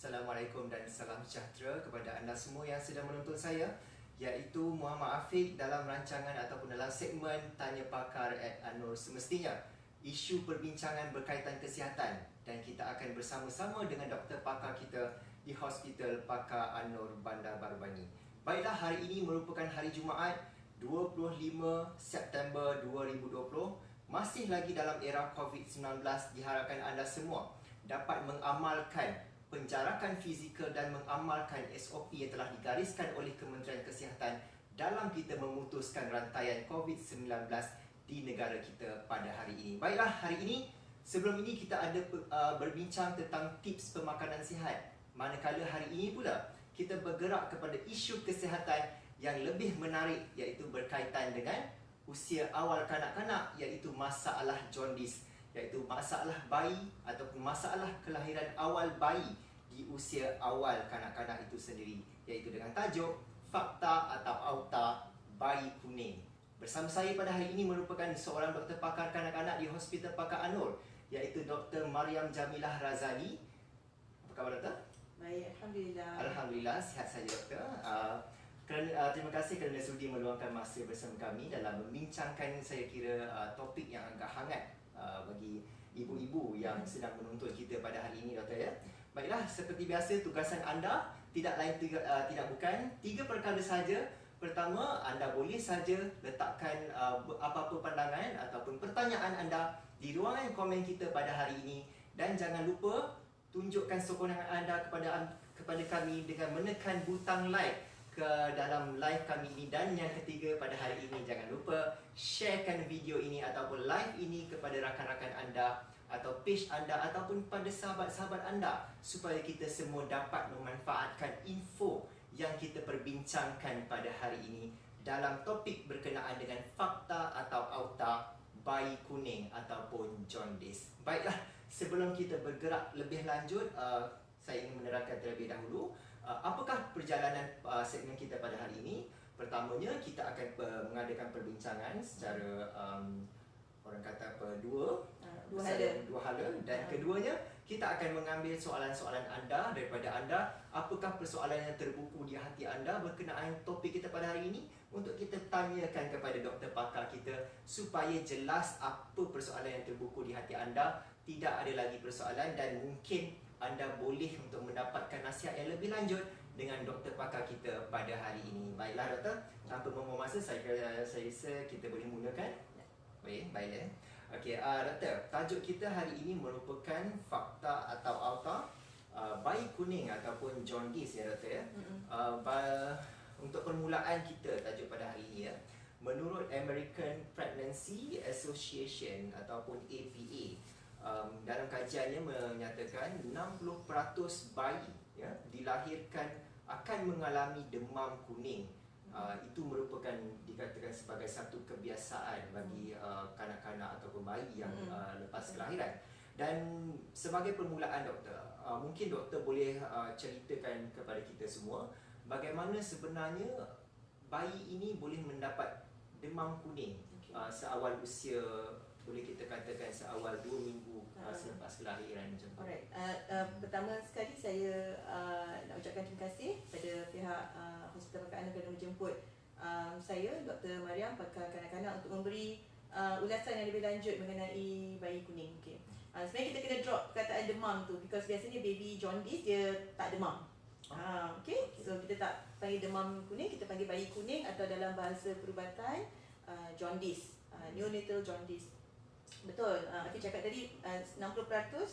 Assalamualaikum dan salam sejahtera kepada anda semua yang sedang menonton saya, iaitu Muhammad Afiq dalam rancangan ataupun dalam segmen Tanya Pakar @Anur Semestinya. Isu perbincangan berkaitan kesihatan, dan kita akan bersama-sama dengan doktor pakar kita di Hospital Pakar Anur Bandar Baru Bani. Baiklah, hari ini merupakan hari Jumaat 25 September 2020. Masih lagi dalam era COVID-19, diharapkan anda semua dapat mengamalkan penjarakan fizikal dan mengamalkan SOP yang telah digariskan oleh Kementerian Kesihatan dalam kita memutuskan rantaian COVID-19 di negara kita pada hari ini. Baiklah, hari ini, sebelum ini kita ada berbincang tentang tips pemakanan sihat. Manakala hari ini pula kita bergerak kepada isu kesihatan yang lebih menarik, iaitu berkaitan dengan usia awal kanak-kanak, iaitu masalah jaundice, iaitu masalah bayi ataupun masalah kelahiran awal bayi di usia awal kanak-kanak itu sendiri, iaitu dengan tajuk Fakta atau Auta Bayi Kuning. Bersama saya pada hari ini merupakan seorang doktor pakar kanak-kanak di Hospital Pakar Anur, iaitu Dr. Mariam Jamilah Razali. Apa khabar, doktor? Baik, Alhamdulillah. Alhamdulillah, sihat saja, doktor. Terima kasih kerana sudi meluangkan masa bersama kami dalam membincangkan, saya kira, topik yang agak hangat bagi ibu-ibu yang sedang menonton kita pada hari ini, doktor, ya. Baiklah, seperti biasa, tugasan anda tidak lain tidak bukan 3 perkara saja. Pertama, anda boleh saja letakkan apa-apa pandangan ataupun pertanyaan anda di ruangan komen kita pada hari ini, dan jangan lupa tunjukkan sokongan anda kepada kami dengan menekan butang like ke dalam live kami ini. Dan yang ketiga pada hari ini, jangan lupa sharekan video ini ataupun live ini kepada rakan-rakan anda atau page anda ataupun pada sahabat-sahabat anda, supaya kita semua dapat memanfaatkan info yang kita perbincangkan pada hari ini dalam topik berkenaan dengan fakta atau auta bayi kuning ataupun jaundice. Baiklah, sebelum kita bergerak lebih lanjut, saya ingin menerangkan terlebih dahulu apakah perjalanan segmen kita pada hari ini. Pertamanya, kita akan mengadakan perbincangan secara orang kata apa, dua hala, dan keduanya kita akan mengambil soalan-soalan anda daripada anda. Apakah persoalan yang terbuku di hati anda berkenaan topik kita pada hari ini, untuk kita tanyakan kepada doktor pakar kita supaya jelas apa persoalan yang terbuku di hati anda, tidak ada lagi persoalan, dan mungkin anda boleh untuk mendapatkan nasihat yang lebih lanjut dengan doktor pakar kita pada hari ini. Baiklah, doktor, tanpa membuang masa, saya rasa kita boleh mulakan. Baik. Okey, doktor, tajuk kita hari ini merupakan fakta atau auta bayi kuning ataupun jaundice, ya, doktor, ya. Untuk permulaan kita, tajuk pada hari ini, ya, menurut American Pregnancy Association ataupun APA, dalam kajiannya menyatakan 60% bayi, ya, dilahirkan akan mengalami demam kuning. Itu merupakan dikatakan sebagai satu kebiasaan bagi kanak-kanak ataupun bayi yang lepas kelahiran. Dan sebagai permulaan, doktor, mungkin doktor boleh ceritakan kepada kita semua bagaimana sebenarnya bayi ini boleh mendapat demam kuning seawal usia, boleh kita katakan seawal 2 minggu selepas kelahiran macam tu. Alright. Pertama sekali saya nak ucapkan terima kasih kepada pihak Hospital Pakar Anur kerana menjemput saya, Dr. Mariam, pakar kanak-kanak, untuk memberi ulasan yang lebih lanjut mengenai bayi kuning. Okay. Sebenarnya kita kena drop perkataan demam tu, because biasanya baby jaundice dia tak demam. Okay. So kita tak panggil demam kuning, kita panggil bayi kuning, atau dalam bahasa perubatan jaundice, neonatal jaundice. Betul, Afiq cakap tadi 60%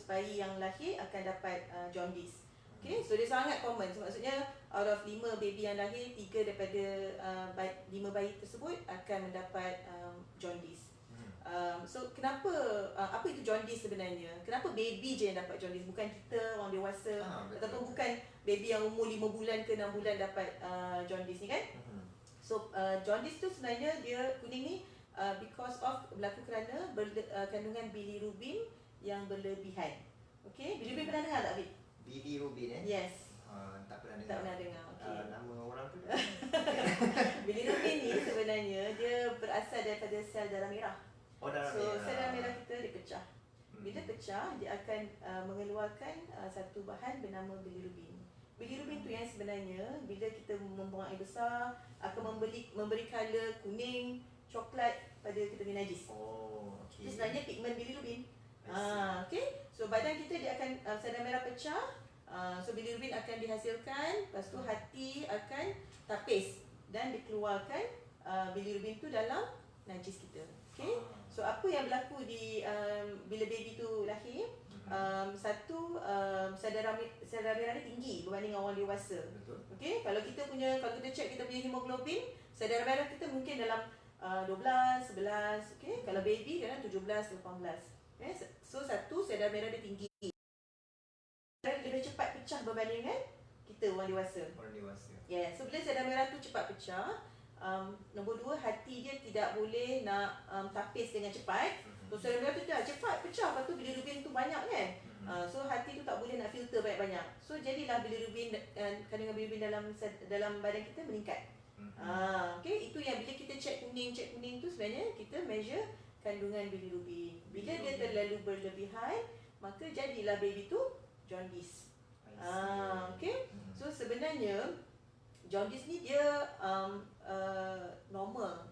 bayi yang lahir akan dapat jaundice. Okay, so dia sangat common. So, maksudnya out of 5 baby yang lahir, 3 daripada 5 bayi tersebut akan mendapat jaundice. So kenapa, apa itu jaundice sebenarnya? Kenapa baby je yang dapat jaundice, bukan kita orang dewasa, ataupun bukan baby yang umur 5 bulan ke 6 bulan dapat jaundice ni, kan? So jaundice tu sebenarnya dia kuning ni because of berlaku kerana kandungan bilirubin yang berlebihan. Okay, bilirubin pernah dengar tak, Afiq? Bilirubin, Yes. Tak pernah dengar. Tak pernah dengar. Okay. Nama orang tu. Bilirubin ni sebenarnya dia berasal daripada sel darah merah. Darah So merah. sel darah merah kita dia pecah. Bila pecah, dia akan mengeluarkan satu bahan bernama bilirubin. Bilirubin tu yang sebenarnya bila kita membuang air besar akan memberi color kuning, coklat pada kita punya najis. Okay. Itu sebenarnya pigmen bilirubin. I see. Okay. So badan kita dia akan sedar merah pecah. So bilirubin akan dihasilkan, lepas tu hati akan tapis dan dikeluarkan bilirubin tu dalam najis kita. Okay. So apa yang berlaku bila baby tu lahir? Satu, sedar merah dia tinggi berbanding orang dewasa. Betul. Okay. Kalau kita check kita punya hemoglobin, sedar merah kita mungkin dalam 12, 11, okay. Kalau baby dalam 17, 18. Okay. So satu, sedar merah dia tinggi. Lebih cepat pecah berbanding dengan kita orang dewasa. Orang dewasa. Yeah. So bila sedar merah tu cepat pecah, nombor dua, hati dia tidak boleh nak tapis dengan cepat. So sedar merah tu dah cepat pecah, lepas tu bilirubin tu banyak kan. So hati tu tak boleh nak filter banyak-banyak. So jadilah bilirubin, kandungan bilirubin dalam badan kita meningkat. Okay, itu yang bila kita check kuning tu sebenarnya kita measure kandungan bilirubin. Bila dia terlalu berlebihan, maka jadilah baby tu jaundice. Okay. So sebenarnya jaundice ni dia normal.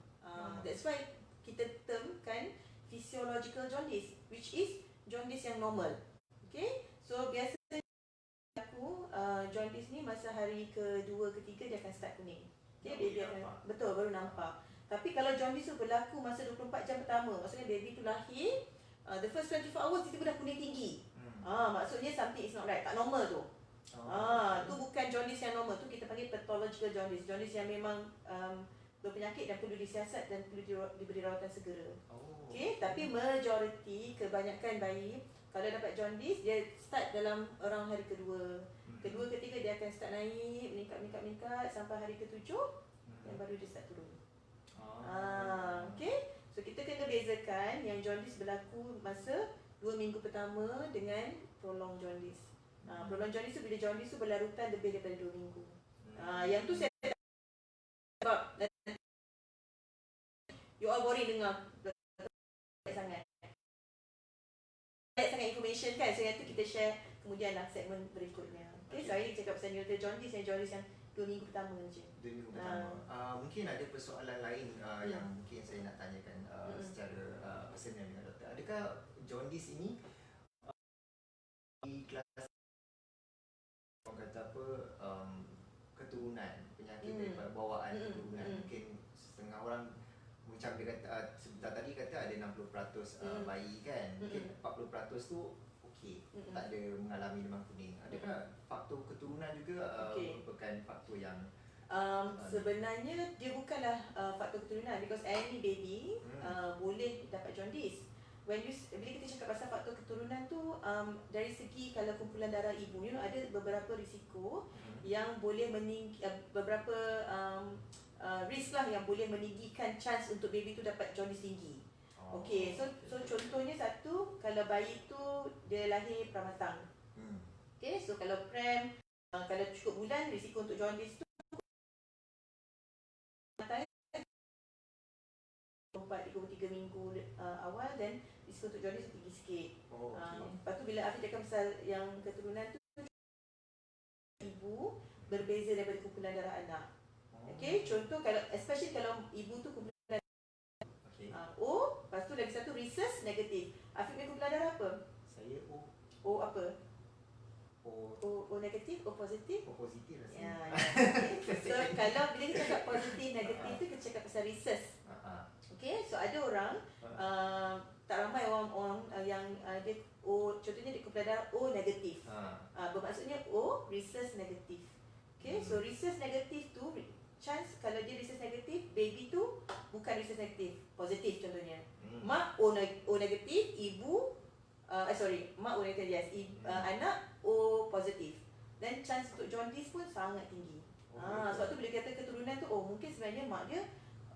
That's why kita termkan physiological jaundice, which is jaundice yang normal. Okay. So biasanya aku jaundice ni masa hari kedua, ketiga dia akan start kuning. Okay, baby akan betul baru nampak. Tapi kalau jaundice tu berlaku masa 24 jam pertama, maksudnya baby tu lahir, the first 24 hours tiba-tiba dah kuning tinggi. Maksudnya something is not right, tak normal tu. Tu bukan jaundice yang normal, tu kita panggil pathological jaundice. Jaundice yang memang berpenyakit dan perlu disiasat dan perlu diberi rawatan segera. Okay, tapi majoriti, kebanyakan bayi kalau dapat jaundice, dia start dalam orang hari kedua. Kedua, ketiga dia akan start naik, meningkat sampai hari ketujuh dan baru dia start turun. Okay, so kita kena bezakan yang jaundice berlaku masa 2 minggu pertama dengan prolonged jaundice. Prolonged jaundice tu bila jaundice tu berlarutan lebih daripada 2 minggu. Yang tu saya sebab you all boring dengar sangat. Banyak sangat information kan, so yang tu kita share kemudian lah segmen berikutnya. Okay, so hari ni cakap pasal neonatal jaundice yang 2 minggu pertama je. 2 minggu pertama. Mungkin ada persoalan lain yang mungkin saya nak tanyakan secara personal dengan doktor. Adakah jaundice ini di kelas orang kata apa keturunan, penyakit daripada bawaan keturunan? Mungkin setengah orang macam dia kata sebentar tadi kata ada 60% bayi kan, mungkin 40% tu okey, tak ada mengalami demam kuning. Adakah faktor keturunan juga merupakan faktor yang sebenarnya dia bukanlah faktor keturunan, because any baby boleh dapat jaundice. Bila kita cakap pasal faktor keturunan tu, dari segi kalau kumpulan darah ibu, ada beberapa risiko yang boleh beberapa risk lah yang boleh meninggikan chance untuk baby tu dapat jaundice tinggi. Okay, so contohnya satu, kalau bayi tu dia lahir pramatang. Okay, so kalau pram, kalau cukup bulan, risiko untuk jaundice tu 4-3 minggu awal, dan risiko untuk jaundice tinggi sikit. Lepas tu bila Afiq cakap pasal yang keturunan tu, ibu berbeza daripada kumpulan darah anak. Okay, contoh kalau especially kalau ibu tu kumpulan darah O, lepas tu lagi satu rhesus negatif. Afiq punya kumpulan darah apa? Saya O apa? O negatif, O positif? O positif rasanya. Ya. Okay. So kalau bila kita cakap positif, negatif tu kita cakap pasal rhesus. Okay, so ada orang tak ramai orang yang dia O, contohnya dia kumpulan darah O negatif. Bermaksudnya O rhesus negatif. Okay, so rhesus negatif tu chance kalau dia rhesus negatif, baby tu bukan rhesus negatif, positif contohnya. Mak O negatif, ibu mak O negatif, yes, anak O positif. Dan chance untuk jaundice pun sangat tinggi. Sebab tu bila kata keturunan tu, mungkin sebenarnya mak dia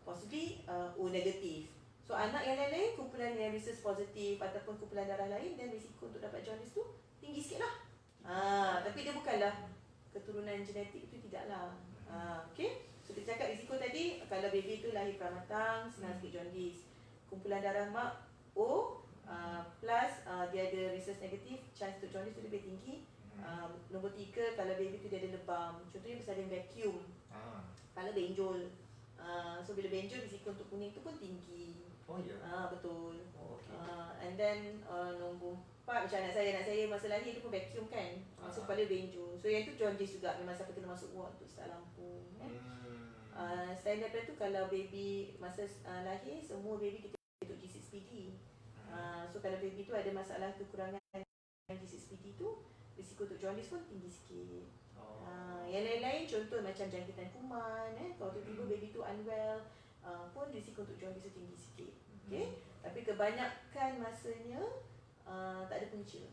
possibly O negatif. So anak yang lain-lain, kumpulan yang rhesus positif ataupun kumpulan darah lain, dan risiko untuk dapat jaundice tu tinggi sikit lah. Tapi dia bukanlah keturunan genetik, itu tidaklah. Okay, so kita cakap risiko tadi, kalau baby tu lahir pramatang, senang sikit jaundice. Kumpulan darah mak O, Plus dia ada research negatif, chance untuk jaundice tu lebih tinggi. Nombor 3, kalau baby tu dia ada lebam, contohnya bersalin vacuum, kalau benjol. So bila benjol, risiko untuk kuning tu pun tinggi. Oh ya. Betul. Okay. And then nombor 4, macam anak saya masa lahir dia pun vacuum kan. So kepala benjol. So yang tu jaundice juga, memang siapa kena masuk ward untuk start lampu. Selain daripada tu, kalau baby masa lahir, semua baby kita untuk G6PD. So kalau baby tu ada masalah kekurangan G6PD tu, risiko untuk jaundice pun tinggi sikit. Yang lain-lain contoh macam jangkitan kuman, kalau tiba-tiba baby tu unwell, pun risiko untuk jaundice tu tinggi sikit. Okay? Tapi kebanyakan masanya tak ada punca.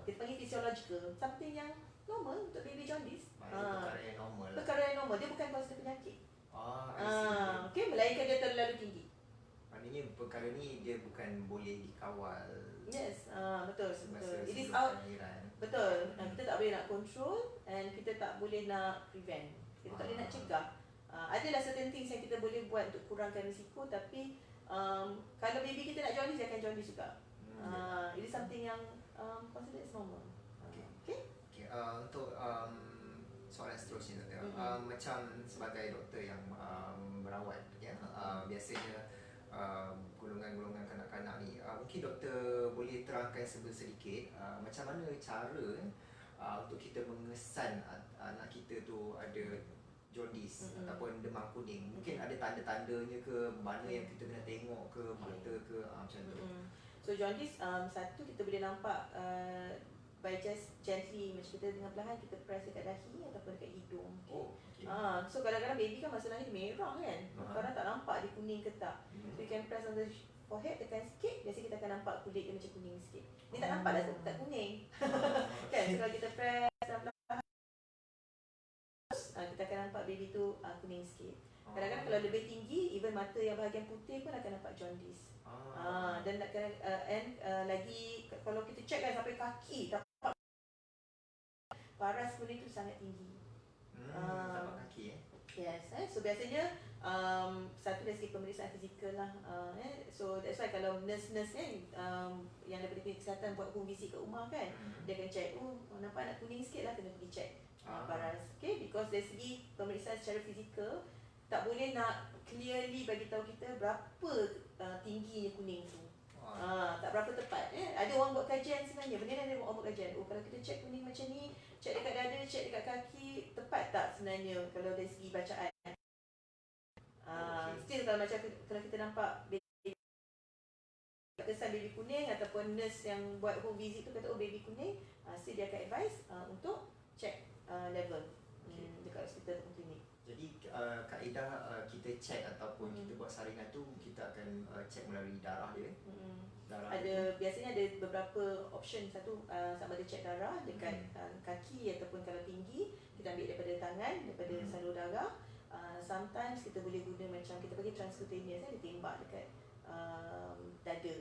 Kita panggil physiological, something yang normal untuk baby jaundice. Perkara yang normal. Perkara yang normal, dia bukan cause penyakit. I see. Okay, melainkan dia terlalu tinggi. Maknanya perkara ni dia bukan boleh dikawal. Yes, betul. It is sebelum out. kelahiran. Betul. Kita tak boleh nak control and kita tak boleh nak prevent. Kita tak boleh nak cegah. Adalah certain things yang kita boleh buat untuk kurangkan risiko, tapi kalau baby kita nak jaundice, dia akan jaundice juga. It is something yang considered as normal. Okay? Untuk soalan seterusnya, doktor. Macam sebagai doktor yang merawat, ya, biasanya golongan-golongan kanak-kanak ni, mungkin doktor boleh terangkan sedikit macam mana cara untuk kita mengesan anak kita tu ada jaundice ataupun demam kuning. Mungkin ada tanda-tandanya ke, mana yang kita kena tengok ke, mata ke, macam tu. So jaundice, satu kita boleh nampak by just gently, macam kita dengan perlahan kita press dekat dahi ataupun dekat hidung. So kadang-kadang baby kan masa lahir merah kan, kadang tak nampak dia kuning ke tak. So you can press on the forehead, tekan sikit, biasa kita akan nampak kulit dia macam kuning sikit. Ni tak nampak dah tak kuning. Kan, so kalau kita press perlahan, kita akan nampak baby tu kuning sikit. Kadang-kadang kalau lebih tinggi, even mata yang bahagian putih pun akan nampak jaundice. Dan lagi kalau kita check kan sampai kaki, paras kuning tu sangat tinggi. Tapak kaki Yes, so biasanya satu dari segi pemeriksaan fizikal lah. So that's why kalau nurse-nurse kan yang daripada klinik kesihatan buat home visit kat rumah kan, dia akan check, nampak anak kuning sikit lah, kena pergi check paras. Okay, because dari segi pemeriksaan secara fizikal, tak boleh nak clearly bagi tahu kita berapa tingginya kuning tu. Tak berapa tepat. Ada orang buat kajian sebenarnya. Benda ni ada orang buat kajian. Kalau kita check kuning macam ni, check dekat dada, check dekat kaki, tepat tak sebenarnya kalau dari segi bacaan. Still kalau macam kalau kita nampak baby, kesan baby kuning ataupun nurse yang buat home visit tu kata baby kuning, still dia akan advise untuk check level dekat hospital ataupun klinik. Jadi kaedah kita check ataupun kita buat saringan tu, kita akan check melalui darah dia. Biasanya ada beberapa option. Satu, sama ada check darah dekat kaki ataupun kalau tinggi kita ambil daripada tangan, daripada salur darah. Sometimes kita boleh guna macam kita panggil transcutaneous, dia tembak dekat dada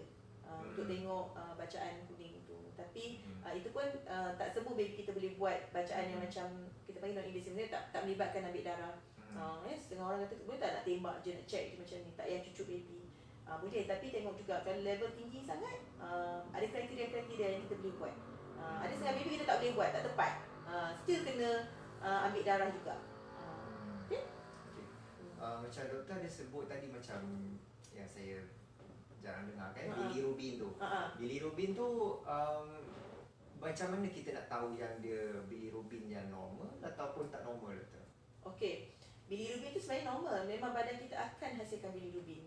untuk tengok bacaan kuning tu. Tapi itu pun tak semua baby kita boleh buat bacaan yang macam kita panggil non-invasive, tak melibatkan ambil darah. Setengah orang kata boleh tak nak tembak je, nak check je macam ni, tak payah cucuk baby. Boleh, tapi tengok juga kalau level tinggi sangat, ada kriteria-kriteria yang kita boleh buat. Ada setengah baby kita tak boleh buat, tak tepat, still kena ambil darah juga. Okay? Macam doktor ada sebut tadi, macam yang saya jarang dengar kan, bilirubin tu. Bilirubin tu macam mana kita nak tahu yang dia bilirubin yang normal ataupun tak normal, doktor? Okay, bilirubin tu sebenarnya normal. Memang badan kita akan hasilkan bilirubin.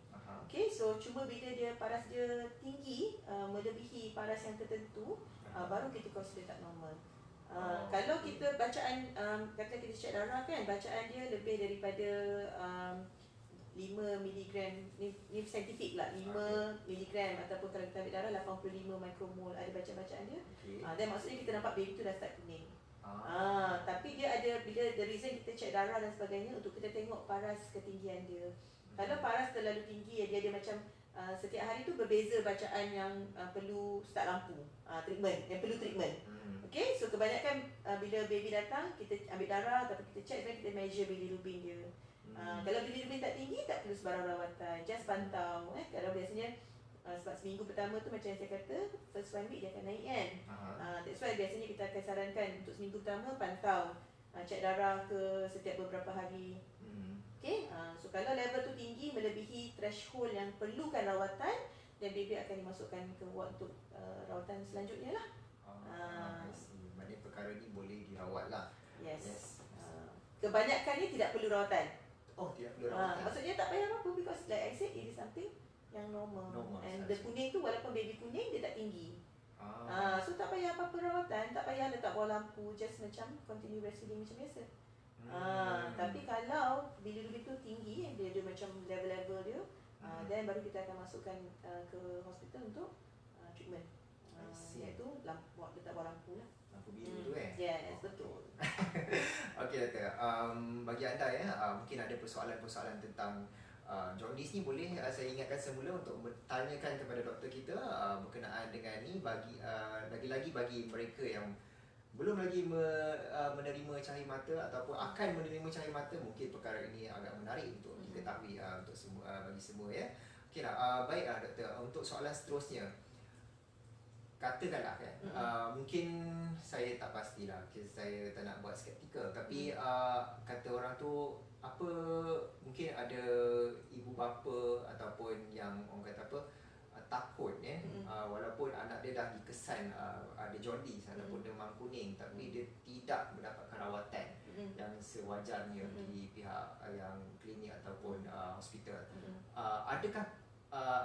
Okay, so cuma bila dia paras dia tinggi, melebihi paras yang tertentu, baru kita consider tak normal. Kalau kita bacaan, kata kita check darah kan, bacaan dia lebih daripada 5 mg, ni saintifik lah, 5 mg ataupun kalau kita ambil darah 85 mikromol, ada bacaan-bacaan dia. Dan maksudnya kita nampak baby tu dah start kuning. Tapi dia ada, bila the reason kita check darah dan sebagainya untuk kita tengok paras ketinggian dia. Kalau paras terlalu tinggi, dia ada macam setiap hari tu berbeza bacaan yang perlu start lampu, treatment, yang perlu treatment. Okay, so kebanyakan bila baby datang, kita ambil darah ataupun kita check, sebenarnya kita measure bilirubin dia. Kalau bilirubin tak tinggi, tak perlu sebarang rawatan, just pantau. Kalau biasanya Sebab seminggu pertama tu macam yang saya kata, first 1 week dia akan naik kan. That's why biasanya kita akan sarankan untuk seminggu pertama pantau, cek darah ke setiap beberapa hari. Okay, so kalau level tu tinggi melebihi threshold yang perlukan rawatan, dan baby akan dimasukkan ke ward untuk rawatan selanjutnya lah. Maknanya perkara ni boleh dirawat lah. Yes. Kebanyakan ni tidak perlu rawatan. Oh, tidak perlu rawatan. Maksudnya tak payah apa, because like I said, it is something yang normal. And the kuning tu, walaupun baby kuning, dia tak tinggi. So tak payah apa-apa rawatan, tak payah letak bawah lampu, just macam continue breastfeeding macam biasa. Tapi kalau bilirubin tu tinggi, dia ada macam level-level dia, then baru kita akan masukkan ke hospital untuk treatment. Iaitu letak bawah lampu lah. Lampu biru tu Yes, betul. Okey doktor, bagi anda mungkin ada persoalan-persoalan tentang jaundice ni, boleh saya ingatkan semula untuk bertanyakan kepada doktor kita berkenaan dengan ni, bagi lagi-lagi bagi mereka yang belum lagi menerima cahaya mata ataupun akan menerima cahaya mata, mungkin perkara ini agak menarik untuk diketahui untuk semua, bagi semua ya. Okeylah, baiklah doktor, untuk soalan seterusnya, katakanlah kan, mungkin saya tak pastilah, saya tak nak buat skeptikal, tapi kata orang tu apa, mungkin ada ibu bapa ataupun yang orang kata apa, takut walaupun anak dia dah dikesan ada jaundice ataupun demam kuning, tapi dia tidak mendapatkan rawatan yang sewajarnya di pihak yang klinik ataupun hospital. Adakah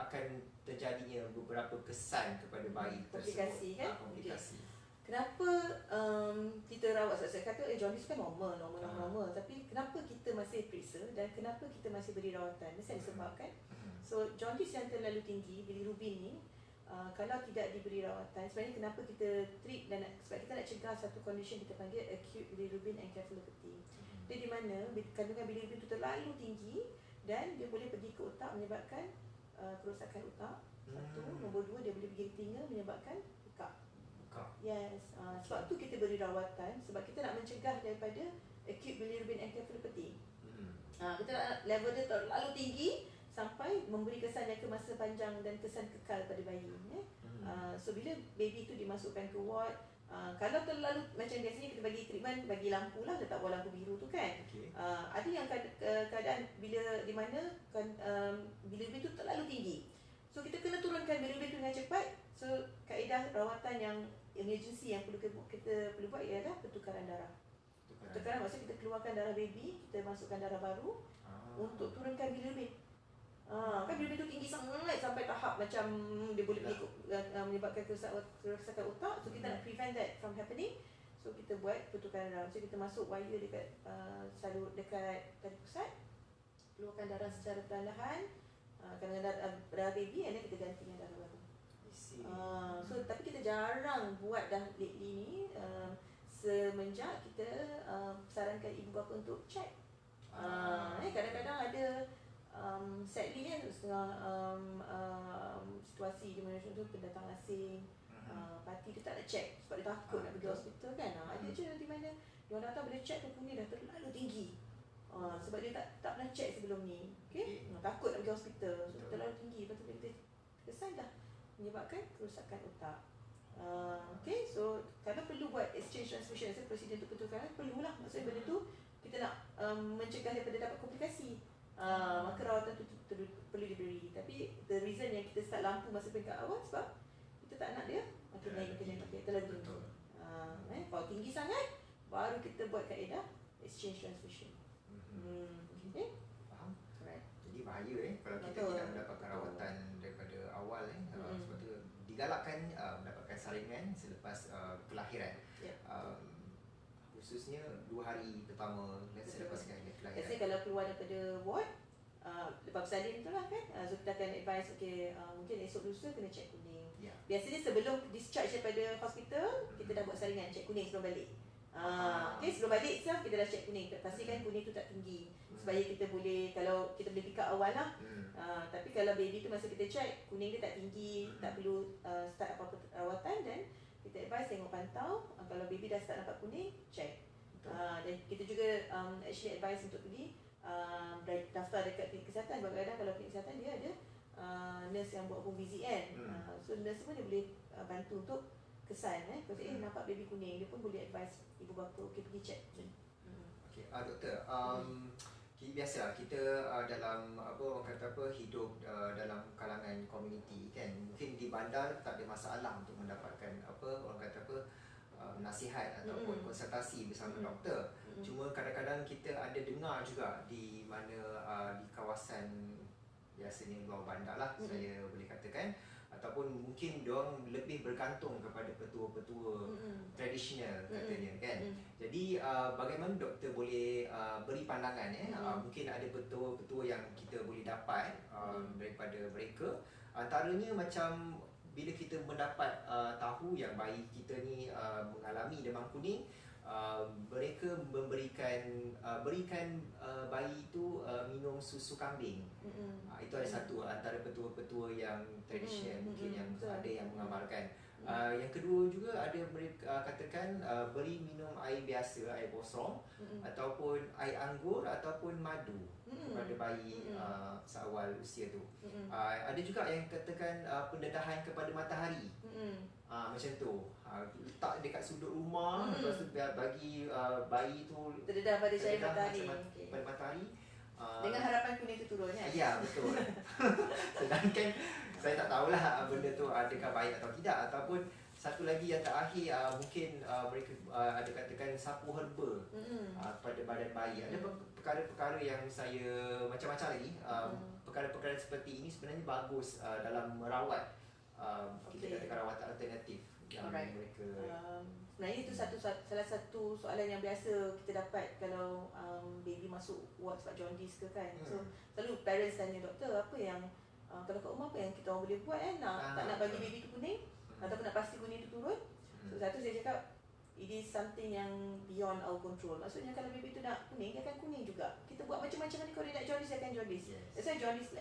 akan terjadinya beberapa kesan kepada bayi komplikasi tersebut? Kan? Komplikasi. Kenapa kita rawat? Saya kata jaundice kan normal, tapi kenapa kita masih periksa dan kenapa kita masih beri rawatan? Mesti ada sebab kan? So jaundice yang terlalu tinggi, bilirubin ni, kalau tidak diberi rawatan, sebenarnya kenapa kita treat, dan sebab kita nak cegah satu condition kita panggil acute bilirubin encephalopathy. Dia di mana kandungan bilirubin itu terlalu tinggi dan dia boleh pergi ke otak, menyebabkan kerosakan otak. Satu, nombor dua, dia boleh pergi ke telinga, menyebabkan bekak. Yes, sebab tu kita beri rawatan, sebab kita nak mencegah daripada acute bilirubin encephalopathy. Kita nak level dia terlalu tinggi sampai memberi kesan jangka masa panjang dan kesan kekal pada bayi. So bila baby tu dimasukkan ke ward, kalau terlalu, macam biasanya kita bagi treatment, bagi lampu lah, letak bawah lampu biru tu kan. Ada yang keadaan bila di mana bilirubin tu terlalu tinggi, so kita kena turunkan bilirubin tu dengan cepat. So kaedah rawatan yang emergency yang kita perlu buat ialah pertukaran darah. Pertukaran maksudnya kita keluarkan darah baby, kita masukkan darah baru untuk turunkan bilirubin. Kan bilirubin tu tinggi sangat sampai tahap macam dia boleh menyebabkan kerosakan otak. So kita nak prevent that from happening. So kita buat pertukaran darah. So kita masuk wire dekat selalu dekat tali pusat, keluarkan darah secara perlahan, kandungan darah baby, and then kita ganti dengan darah baru. So tapi kita jarang buat dah lately ni, semenjak kita sarankan ibu bapa untuk check. Kadang-kadang ada sadly kan, setengah situasi di mana contoh pendatang asing, parti dia tak nak check sebab dia takut nak pergi hospital kan. Ada je di mana dia orang datang, bila check tu kuning dah terlalu tinggi, sebab dia tak pernah check sebelum ni. Takut nak pergi hospital, so terlalu tinggi, lepas tu kita kesan dah menyebabkan kerosakan otak. So kalau perlu buat exchange transfusion, prosedur untuk pertukaran perlulah. Maksudnya benda tu kita nak mencegah daripada dapat komplikasi, maka rawatan tu perlu diberi. Tapi the reason yang kita start lampu masa peringkat awal sebab kita tak nak dia makin naik terlalu tinggi. Kalau tinggi sangat, baru kita buat kaedah exchange transfusion. Faham? Alright. Jadi bahaya kalau kita tidak mendapatkan rawatan daripada awal sebab tu digalakkan mendapatkan saringan selepas kelahiran. Khususnya 2 hari pertama selepas kelahiran. Biasanya kalau keluar daripada ward, lepas bersalin tu lah kan, so kita akan advise, mungkin esok lusa kena check kuning. Biasanya sebelum discharge daripada hospital, kita dah buat saringan check kuning sebelum balik. Sebelum balik kita dah check kuning, pastikan kuning tu tak tinggi, supaya kita boleh, kalau kita boleh pick up awal lah. Tapi kalau baby tu masa kita check kuning dia tak tinggi, tak perlu start apa-apa rawatan, dan kita advise tengok pantau. Kalau baby dah start nampak kuning, check. Dan kita juga actually advise untuk pergi daftar dekat klinik kesihatan. Kadang-kadang kalau klinik kesihatan dia ada nurse yang buat home visit kan. So nurse pun dia boleh bantu untuk kesan nampak baby kuning, dia pun boleh advise ibu bapa pergi check. Okey, doktor, biasalah kita dalam orang kata hidup dalam kalangan komuniti kan, mungkin di bandar tak ada masalah untuk mendapatkan orang kata nasihat ataupun konsultasi bersama doktor. Cuma kadang-kadang kita ada dengar juga di mana di kawasan biasanya luar bandar lah, saya boleh katakan, ataupun mungkin diorang lebih bergantung kepada petua-petua tradisional katanya kan. Jadi bagaimana doktor boleh beri pandangan mungkin ada petua-petua yang kita boleh dapat daripada mereka. Antaranya macam bila kita mendapat tahu yang bayi kita ni mengalami demam kuning, mereka berikan bayi itu minum susu kambing. Itu ada satu antara petua-petua yang tradisional mungkin yang ada yang mengamalkan. Yang kedua juga ada mereka katakan beri minum air biasa, air kosong, ataupun air anggur ataupun madu kepada bayi seawal usia tu. Ada juga yang katakan pendedahan kepada matahari. Macam tu, letak dekat sudut rumah, lepas tu bagi bayi tu terdedah pada cahaya matahari. Pada matahari. Dengan harapan kuning tu turun kan? Ya, betul. Sedangkan saya tak tahulah benda tu adakah baik atau tidak. Ataupun satu lagi yang terakhir, mungkin mereka ada katakan sapu herba pada badan bayi. Ada perkara-perkara yang saya macam-macam lagi. Perkara-perkara seperti ini sebenarnya bagus dalam merawat, kita katakan rawatan alternatif yang mereka. Sebenarnya itu salah satu soalan yang biasa kita dapat kalau baby masuk ward sebab jaundice ke kan. So selalu parents tanya, doktor apa yang kalau kat rumah apa yang kita orang boleh buat tak nak bagi baby tu kuning ataupun nak pasti kuning tu turun. So satu saya cakap, it is something yang beyond our control. Maksudnya kalau baby tu nak kuning, dia akan kuning juga. Kita buat macam-macam ni, kalau dia nak jaundice, dia akan jaundice. That's why jaundice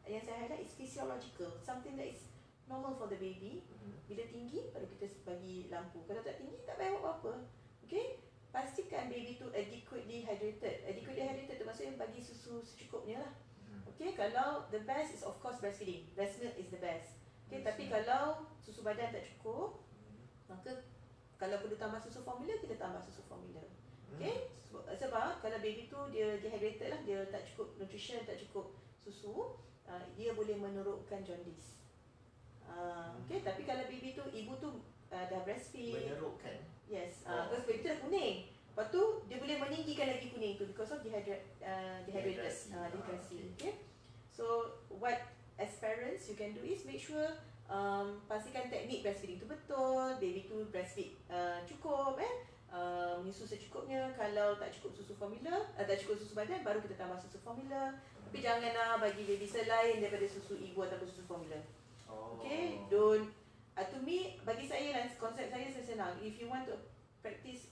yang saya highlight is physiological, something that is normal for the baby. Bila tinggi baru kita bagi lampu. Kalau tak tinggi tak payah buat apa-apa. Okay, pastikan baby tu adequately hydrated. Adequately hydrated tu maksudnya bagi susu secukupnya lah. Okay, kalau the best is of course breastfeeding. Breast milk is the best. Okay, tapi kalau susu badan tak cukup, maka kalau perlu tambah susu formula, kita tambah susu formula. Okay, sebab kalau baby tu dia dehydrated lah, dia tak cukup nutrition, tak cukup susu, dia boleh menerukkan jaundice. Okay, tapi kalau baby tu, ibu tu dah breastfeed, menerukkan. Yes, because baby tu dah kuning. Lepas tu dia boleh meninggikan lagi kuning tu because of dehydrated, dehydrasi. Okay. So what as parents you can do is make sure pastikan teknik breastfeeding tu betul, baby tu breastfeed cukup menyusu secukupnya. Kalau tak cukup susu formula, tak cukup susu badan, baru kita tambah susu formula. Tapi janganlah bagi baby selain daripada susu ibu ataupun susu formula. Okay, don't. To me, bagi saya lah, konsep saya senang. If you want to practice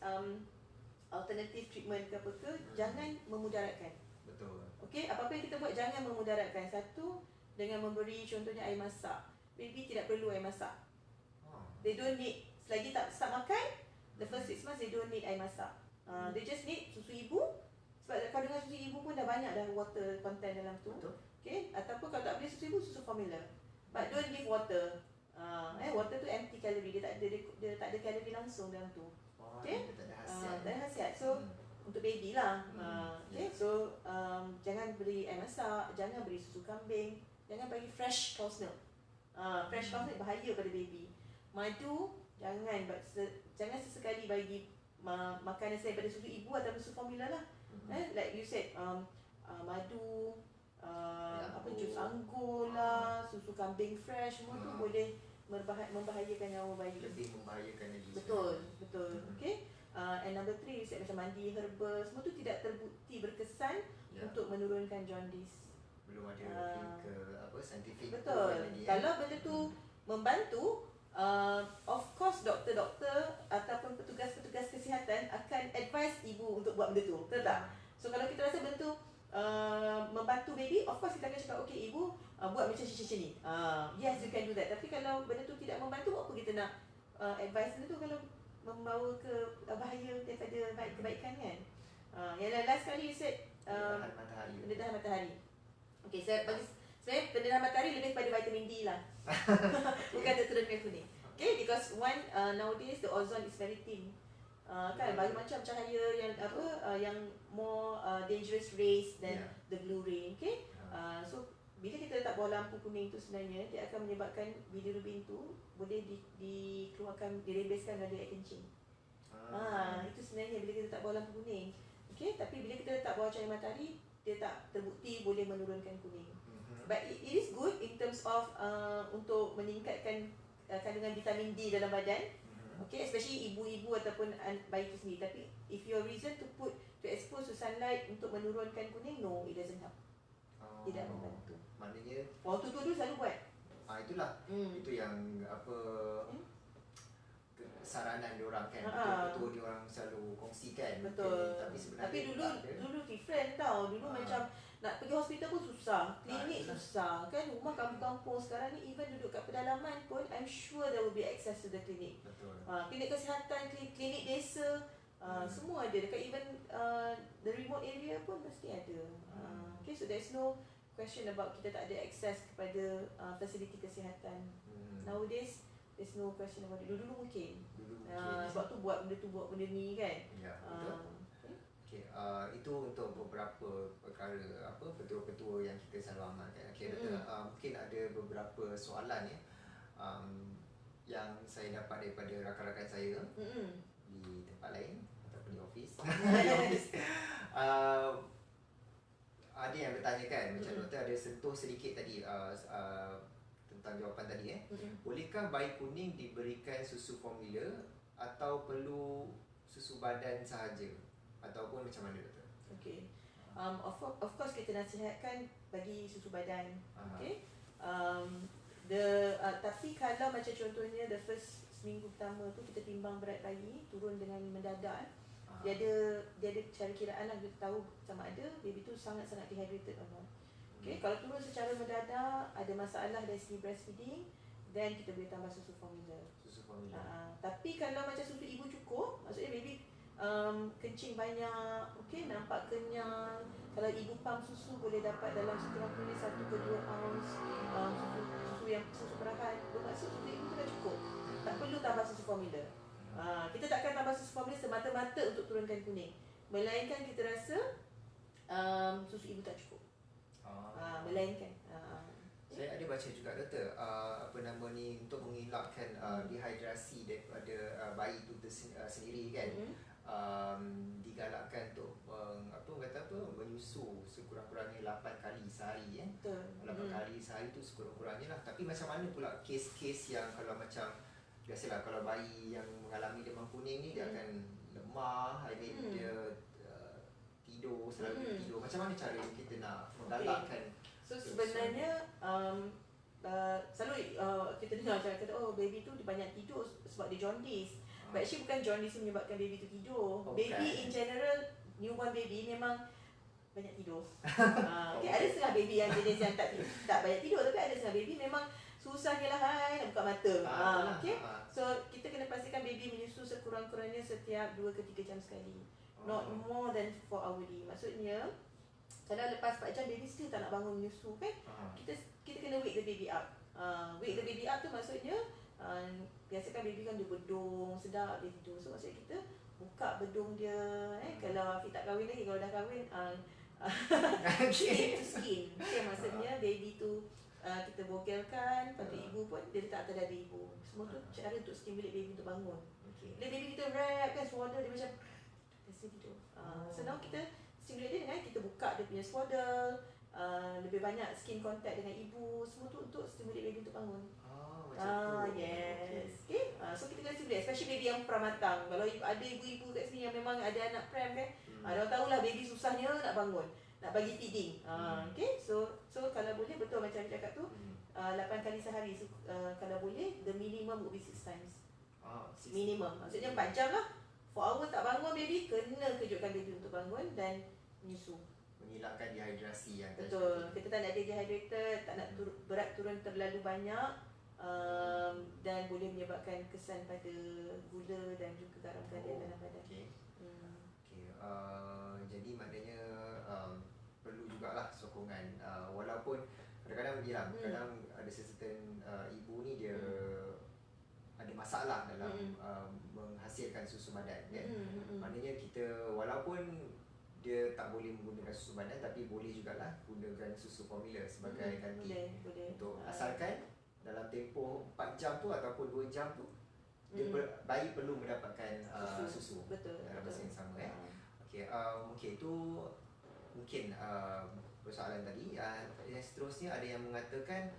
alternative treatment ke apa ke, jangan memudaratkan. Betul. Okay, apa-apa yang kita buat jangan memudaratkan. Satu, dengan memberi contohnya air masak. Baby tidak perlu air masak. They don't need, selagi tak start makan, the first 6 months they don't need air masak. They just need susu ibu. Sebab kalau dengan susu ibu pun dah banyak dah water content dalam tu. Betul. Okay, ataupun kalau tak boleh susu ibu, susu formula. But don't give water. Water tu empty calorie, dia tak ada kalori langsung dalam tu. Okay? Tak ada khasiat. Tak ada khasiat. So untuk baby lah. Okay, so jangan beri air masak, jangan beri susu kambing, jangan bagi fresh cow's milk. Fresh cow's milk bahaya pada baby. Madu jangan sesekali bagi makanan selain daripada susu ibu atau susu formula lah. Like you said, madu, jus anggur lah, susu kambing fresh, semua tu boleh membahayakan nyawa bayi. Lebih membahayakan lagi. Betul. Okay. And number 3, you said macam mandi herba, semua tu tidak terbukti berkesan untuk menurunkan jaundice. Belum ada scientific. Betul. Kalau benda tu membantu, of course doktor-doktor ataupun petugas-petugas kesihatan akan advise ibu untuk buat benda tu. Betul tak? So kalau kita rasa benda tu membantu baby, of course kita akan cakap, okay ibu buat macam ni. Yes, you can do that. Tapi kalau benda tu tidak membantu, apa kita nak advice benda tu kalau membawa ke bahaya daripada kebaikan kan. Yang last kali you said pendedahan matahari. Okay, saya Sebenarnya penerangan matahari lebih kepada vitamin D lah. Bukan terturunkan kuning. Okay, because one nowadays the ozone is very thin. Kan banyak macam cahaya yang yang more dangerous rays than the blue ray. Okay, so bila kita letak bawah lampu kuning tu sebenarnya dia akan menyebabkan bilirubin tu boleh dikeluarkan, dirembeskan melalui air kencing. Itu sebenarnya bila kita letak bawah lampu kuning. Okay, tapi bila kita letak bawah cahaya matahari dia tak terbukti boleh menurunkan kuning. But it is good in terms of untuk meningkatkan kandungan vitamin D dalam badan. Okay, especially ibu-ibu ataupun bayi itu sendiri. Tapi if your reason to expose to sunlight untuk menurunkan kuning, no, it doesn't help. Tidak membantu. Maknanya waktu tu selalu buat. Itulah. Itu yang saranan diorang kan. Betul-betul diorang selalu kongsikan. Betul. Tapi sebenarnya dulu different tau. Dulu macam nak pergi hospital pun susah, klinik susah kan, rumah kampung-kampung. Sekarang ni even duduk kat pedalaman pun I'm sure there will be access to the clinic. Betul. Klinik kesihatan, klinik desa, semua ada dekat even the remote area pun mesti ada. Okay, so there's no question about kita tak ada access kepada fasiliti kesihatan. Nowadays there's no question about it. Dulu mungkin. Sebab tu buat benda ni kan. Ya, betul. Okay, itu untuk beberapa perkara petua-petua yang kita selalu amalkan. Okay, mungkin ada beberapa soalan ya yang saya dapat daripada rakan-rakan saya di tempat lain ataupun di office. Ada yang bertanya kan, macam doktor ada sentuh sedikit tadi tentang jawapan tadi bolehkah bayi kuning diberikan susu formula atau perlu susu badan sahaja? Ataupun macam mana doktor? Okay. Of course kita nasihatkan bagi susu badan. Okay. Tapi kalau macam contohnya the first seminggu pertama tu kita timbang berat bayi turun dengan mendadak, dia ada cara kiraan lah, kita tahu sama ada baby tu sangat-sangat dehydrated atau not. Okay. Kalau turun secara mendadak, ada masalah dari segi breastfeeding, then kita boleh tambah susu formula. Tapi kalau macam susu ibu cukup, maksudnya baby kencing banyak, okay, nampak kenyang. Kalau ibu pam susu boleh dapat dalam sekurang-kurangnya 1 ke 2 ounce susu perahan, bermaksud susu ibu tu dah cukup. Tak perlu tambah susu formula. Kita takkan tambah susu formula semata-mata untuk turunkan kuning, melainkan kita rasa susu ibu tak cukup. Melainkan saya ada baca juga doktor, untuk mengelakkan dehidrasi daripada bayi itu sendiri kan. Digalakkan untuk menyusu sekurang-kurangnya 8 kali sehari 8 kali sehari tu sekurang-kurangnya lah. Tapi macam mana pula kes-kes yang kalau macam biasalah kalau bayi yang mengalami demam kuning ni dia akan lemah, dia selalu tidur. Macam mana cara kita nak menggalakkan? So sebenarnya selalu kita dengar macam kata baby tu dia banyak tidur sebab dia jaundice. But actually bukan jaundice menyebabkan baby tu tidur. Baby in general, newborn baby memang banyak tidur. Okay, ada setengah baby yang jenis yang tak banyak tidur, tapi ada setengah baby memang susahnya lah nak buka mata. Okay, so kita kena pastikan baby menyusu sekurang-kurangnya setiap 2 ke 3 jam sekali. Not more than 4 hourly. Maksudnya kalau lepas 4 jam baby still tak nak bangun menyusu kan, kita kena wake the baby up. Wake the baby up tu maksudnya biasakan baby kan dia bedung sedap dia tidur. So maksudnya kita buka bedung dia. Kalau Afiq tak kahwin lagi, kalau dah kahwin skin to skin. Okay, maksudnya baby tu kita bokelkan, lepas tu ibu pun dia letak atas dada ibu. Semua tu cara untuk stimulate baby untuk bangun. Bila baby kita wrap kan, swaddle dia macam biasa tidur. So now kita stimulate dia dengan kita buka dia punya swaddle, lebih banyak skin contact dengan ibu. Semua tu untuk stimulate baby untuk bangun. Yes. Okay. So kita kena stimulate, especially baby yang pramatang. Kalau ada ibu-ibu kat sini yang memang ada anak pram kan, dah tahulah baby susahnya nak bangun, nak bagi feeding. Okay. So kalau boleh, betul macam saya cakap tu, 8 kali sehari. So, kalau boleh, the minimum would be 6 times. Minimum. Maksudnya 4 jam lah. 4 hours tak bangun baby, kena kejutkan baby untuk bangun dan menyusu. Menghilangkan dehidrasi yang betul. Kita tak nak dia dehydrated, tak nak berat turun terlalu banyak, dan boleh menyebabkan kesan pada gula dan juga garam kalian dalam badan. Jadi maknanya perlu jugalah sokongan, walaupun kadang-kadang kadang ada certain ibu ni dia ada masalah dalam menghasilkan susu badan kan. Maknanya kita walaupun dia tak boleh menggunakan susu badan, tapi boleh jugalah gunakan susu formula sebagai ganti boleh. untuk asalkan dalam tempoh 4 jam tu ataupun 2 jam tu bayi perlu mendapatkan susu dalam masa yang sama Okey, itu mungkin persoalan tadi. Yang seterusnya ada yang mengatakan,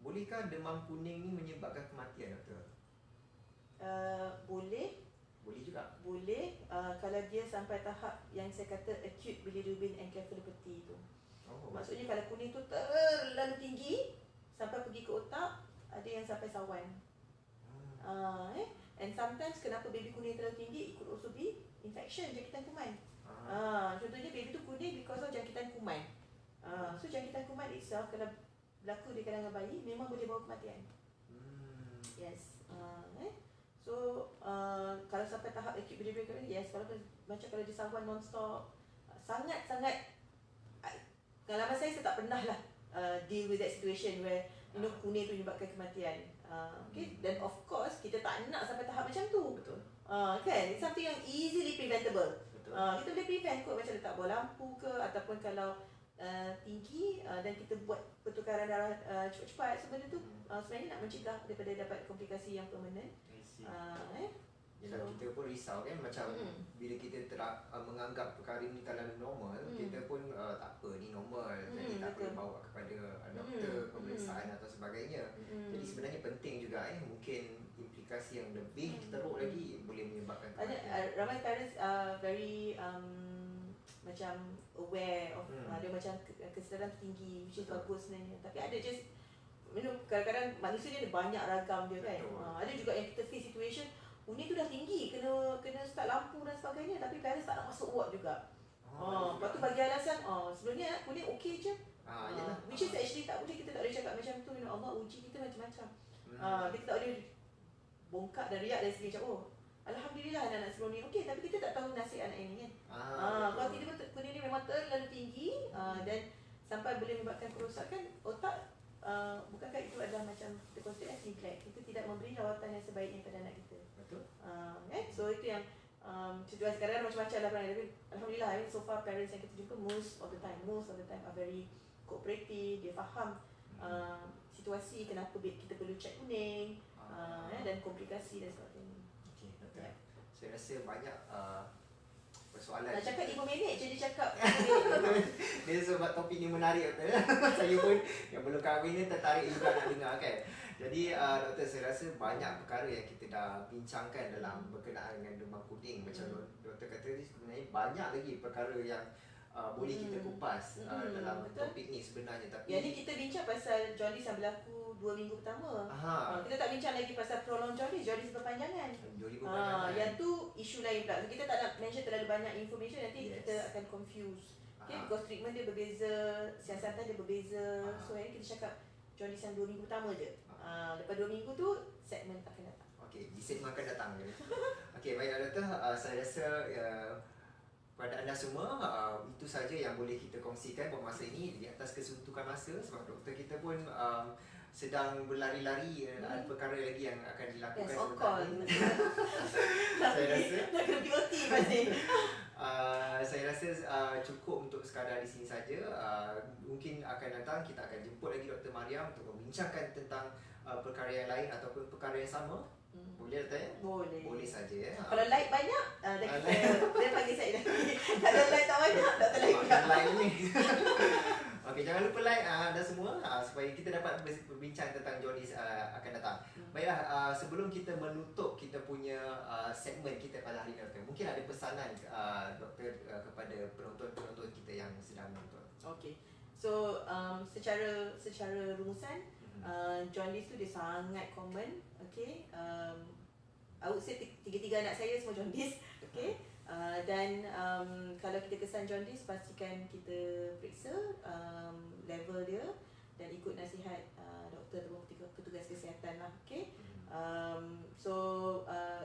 bolehkah demam kuning ni menyebabkan kematian, doktor? Boleh juga. Boleh kalau dia sampai tahap yang saya kata acute bilirubin encephalopathy tu. Maksudnya kalau kuning tu terlalu tinggi sampai pergi ke otak, ada yang sampai sawan. And sometimes kenapa baby kuning terlalu tinggi, it could also be infection, jangkitan kuman. Contohnya baby tu kuning because of jangkitan kuman. So jangkitan kuman itself kalau berlaku di kalangan bayi memang boleh bawa kematian. Yes. So kalau sampai tahap acute bilirubin, yes, macam kalau dia sawan non-stop, sangat-sangat, pengalaman saya tak pernah lah deal with that situation where kuning tu menyebabkan kematian. Dan of course kita tak nak sampai tahap macam tu. Betul. Kan, it's something yang easily preventable. Betul. Kita boleh prevent kot, macam letak bawah lampu ke, ataupun kalau tinggi dan kita buat pertukaran darah cepat-cepat, sebenarnya tu sebenarnya nak mencegah daripada dapat komplikasi yang permanent. Yelah, kita pun risau kan, macam bila kita menganggap perkara ni kalau normal, kita pun tak apa, ni normal, jadi tak perlu bawa kepada doktor, pemeriksaan atau sebagainya. Jadi sebenarnya penting juga mungkin implikasi yang lebih teruk lagi boleh menyebabkan kematian. Ramai parents very macam aware of dia macam kesedaran tinggi, which is bagus sebenarnya, tapi ada just kadang-kadang manusia ni ada banyak ragam dia kan. Ada juga yang kita face situation kuning tu dah tinggi, kena start lampu dan sebagainya, tapi parents tak nak masuk ward juga. Lepas tu bagi alasan sebenarnya kuning okey je. Which is actually tak boleh, kita tak boleh cakap macam tu. Allah uji kita macam-macam. Kita tak boleh bongkak dan riak dari segi macam Alhamdulillah anak-anak sebelum ni okey, tapi kita tak tahu nasib anak ini kan. Kalau tiba-tiba kuning ni memang terlalu tinggi dan sampai boleh menyebabkan kerosakan otak, bukankah itu adalah macam kita consider as neglect, kita tidak memberi rawatan yang sebaiknya pada anak kita. Betul. So itu yang situasi kadang-kadang macam-macam lah perangai, tapi Alhamdulillah so far parents yang kita jumpa most of the time are very cooperative, dia faham situasi kenapa kita perlu check kuning dan komplikasi dan sebagainya. Okey, doktor. Saya rasa banyak persoalan. Nak cakap 5 minit je dia cakap. Dia sebab topik ni menarik, doktor. Saya pun yang belum kahwin ni tertarik juga nak dengar kan. Jadi doktor, saya rasa banyak perkara yang kita dah bincangkan dalam berkenaan dengan demam kuning. Macam doktor kata ni, sebenarnya banyak lagi perkara yang boleh kita kupas dalam topik ni sebenarnya. Tapi yang ni kita bincang pasal jaundice yang berlaku 2 minggu pertama. Kita tak bincang lagi pasal prolonged jaundice berpanjangan. Yang tu isu lain pula. Kita tak nak mention terlalu banyak information, nanti kita akan confuse. Because treatment dia berbeza, siasatan dia berbeza. So yang ni kita cakap jaundice yang 2 minggu pertama je. Lepas 2 minggu tu segmen akan datang. Okey, di segmen akan datang. Okey, baiklah doktor. Saya rasa pada anda semua, itu saja yang boleh kita kongsikan buat masa ini di atas kesuntukan masa, sebab doktor kita pun sedang berlari-lari, ada perkara lagi yang akan dilakukan sebentar ni. Saya rasa nak kena POT pasti. Saya rasa cukup untuk sekadar di sini saja. Mungkin akan datang kita akan jemput lagi Dr. Mariam untuk membincangkan tentang perkara yang lain ataupun perkara yang sama. Boleh doktor ya? Boleh saja ya. Kalau like banyak, dia panggil saya lagi. Kalau like tak banyak, doktor like pula. Like ni. Okey, jangan lupa like dan semua supaya kita dapat berbincang tentang jaundice akan datang. Baiklah, sebelum kita menutup kita punya segmen kita pada hari ini, doktor, mungkin ada pesanan doktor kepada penonton-penonton kita yang sedang menonton. Okey. So secara rumusan, jaundice tu dia sangat common. Okay, I would say tiga-tiga anak saya semua jaundice. Okay, dan kalau kita kesan jaundice, pastikan kita periksa level dia dan ikut nasihat doktor atau petugas kesihatan lah. Okay,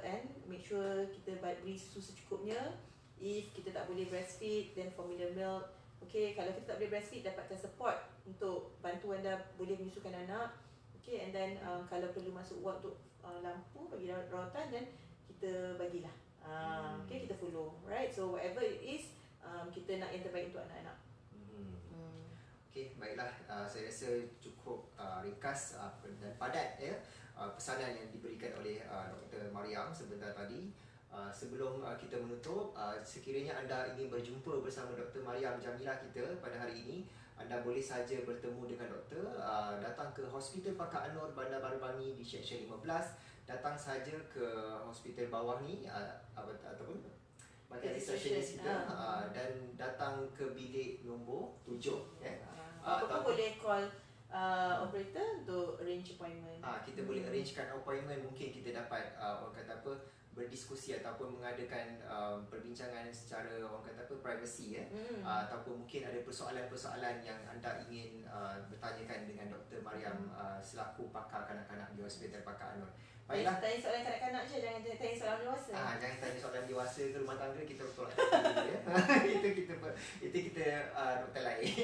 and make sure kita beri susu secukupnya. If kita tak boleh breastfeed, then formula milk. Okay, kalau kita tak boleh breastfeed, dapatkan support untuk bantu anda boleh menyusukan anak. Okay, and then kalau perlu masuk ward untuk lampu bagi rawatan, dan kita bagilah. Okay, kita follow, right? So whatever it is, kita nak yang terbaik untuk anak-anak. Okey, baiklah. Saya rasa cukup ringkas dan padat ya pesanan yang diberikan oleh Dr. Mariam sebentar tadi. Sebelum kita menutup, sekiranya anda ingin berjumpa bersama Dr. Mariam Jamilah kita pada hari ini, anda boleh saja bertemu dengan doktor, datang ke Hospital Pakar Anor Bandar Baru Bangi di Seksyen 15, datang saja ke hospital bawah ni ataupun bahagian receptionist kita, dan datang ke bilik nombor 7 ya. Ataupun boleh call operator untuk arrange appointment. Kita boleh arrangekan appointment, mungkin kita dapat orang kata apa, berdiskusi ataupun mengadakan perbincangan secara orang kata apa, privacy ya. Ataupun mungkin ada persoalan-persoalan yang anda ingin bertanyakan dengan Dr. Mariam selaku pakar kanak-kanak di Hospital Pakar Anor. Baiklah. Tanya soalan kanak-kanak je, jangan tanya soalan dewasa. Jangan tanya soalan dewasa ke rumah tangga, kita tolak ya. itu kita doktor lain.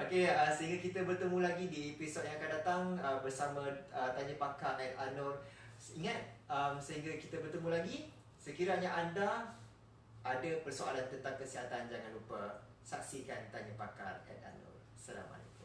Okey, sehingga kita bertemu lagi di episod yang akan datang bersama Tanya Pakar at Anor. Ingat, sehingga kita bertemu lagi, sekiranya anda ada persoalan tentang kesihatan, jangan lupa saksikan Tanya Pakar at Anor. Assalamualaikum.